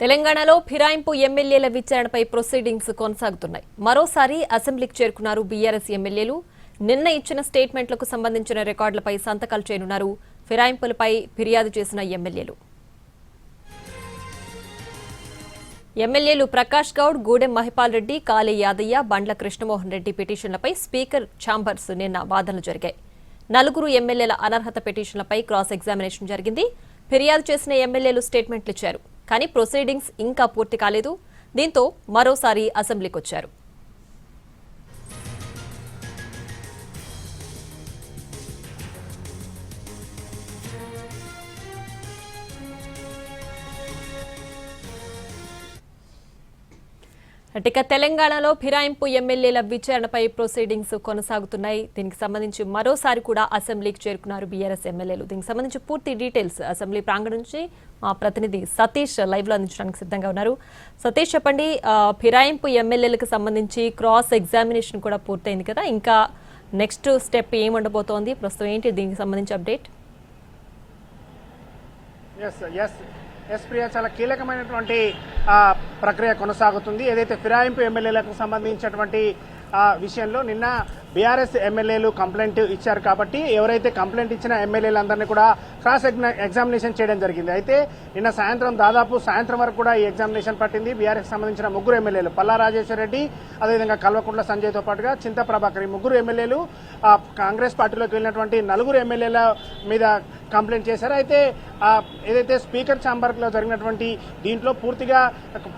తెలంగాణలో ఫిరాయింపు ఎమ్మెల్యేల విచారణపై ప్రొసీడింగ్స్ కొనసాగుతున్నాయి. మరోసారి అసెంబ్లీకి చేరుకున్నారు బీఆర్ఎస్ ఎమ్మెల్యేలు. నిన్న ఇచ్చిన స్టేట్మెంట్లకు సంబంధించిన రికార్డులపై సంతకాలు చేయనున్నారు ఫిరాయింపులపై ఫిర్యాదు చేసిన ఎమ్మెల్యేలు. ఎమ్మెల్యేలు ప్రకాష్ గౌడ్, గూడెం మహిపాల్ రెడ్డి, కాళీ యాదయ్య, బండ్ల కృష్ణమోహన్ రెడ్డి పిటిషన్లపై స్పీకర్ ఛాంబర్స్ నిన్న వాదనలు జరిగాయి. 4 ఎమ్మెల్యేల అనర్హత పిటిషన్లపై క్రాస్ ఎగ్జామినేషన్ జరిగింది. ఫిర్యాదు చేసిన ఎమ్మెల్యేలు స్టేట్మెంట్లు ఇచ్చారు. కానీ ప్రొసీడింగ్స్ ఇంకా పూర్తి కాలేదు. దీంతో మరోసారి అసెంబ్లీకి వచ్చారు. ఇక తెలంగాణలో ఫిరాయింపు ఎమ్మెల్యేల విచారణపై ప్రొసీడింగ్స్ కొనసాగుతున్నాయి. దీనికి సంబంధించి మరోసారి కూడా అసెంబ్లీకి చేరుకున్నారు బీఆర్ఎస్ ఎమ్మెల్యేలు. దీనికి సంబంధించి పూర్తి డీటెయిల్స్ అసెంబ్లీ ప్రాంగణం నుంచి మా ప్రతినిధి సతీష్ లైవ్ లో అందించడానికి సిద్ధంగా ఉన్నారు. సతీష్, చెప్పండి, ఫిరాయింపు ఎమ్మెల్యేలకు సంబంధించి క్రాస్ ఎగ్జామినేషన్ కూడా పూర్తయింది కదా, ఇంకా నెక్స్ట్ స్టెప్ ఏముండబోతోంది, ప్రస్తుతం ఏంటి దీనికి సంబంధించి అప్డేట్? ప్రియా, చాలా కీలకమైనటువంటి ప్రక్రియ కొనసాగుతుంది. ఏదైతే ఫిరాయింపు ఎమ్మెల్యేలకు సంబంధించినటువంటి విషయంలో నిన్న బీఆర్ఎస్ ఎమ్మెల్యేలు కంప్లైంట్ ఇచ్చారు కాబట్టి ఎవరైతే కంప్లైంట్ ఇచ్చిన ఎమ్మెల్యేలందరినీ కూడా క్రాస్ ఎగ్జామినేషన్ చేయడం జరిగింది. అయితే నిన్న సాయంత్రం వరకు కూడా ఈ ఎగ్జామినేషన్ పట్టింది. బీఆర్ఎస్ సంబంధించిన 3 ఎమ్మెల్యేలు పల్లా రాజేశ్వర రెడ్డి, అదేవిధంగా కల్వకుంట్ల సంజయ్తో పాటుగా చింత ప్రభాకర్, ఈ 3 ఎమ్మెల్యేలు కాంగ్రెస్ పార్టీలోకి వెళ్ళినటువంటి 4 ఎమ్మెల్యేల మీద కంప్లైంట్ చేశారు. అయితే ఏదైతే స్పీకర్ ఛాంబర్లో జరిగినటువంటి దీంట్లో పూర్తిగా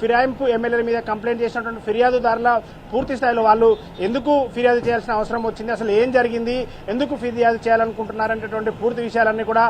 ఫిరాయింపు ఎమ్మెల్యేల మీద కంప్లైంట్ చేసినటువంటి ఫిర్యాదుదారుల పూర్తి స్థాయిలో వాళ్ళు ఎందుకు ఫిర్యాదు చేయాల్సిన అవసరం వచ్చింది, అసలు ఏం జరిగింది, ఎందుకు ఫిర్యాదు చేయాలనుకుంటున్నారనేటువంటి పూర్తి విషయాలన్నీ కూడా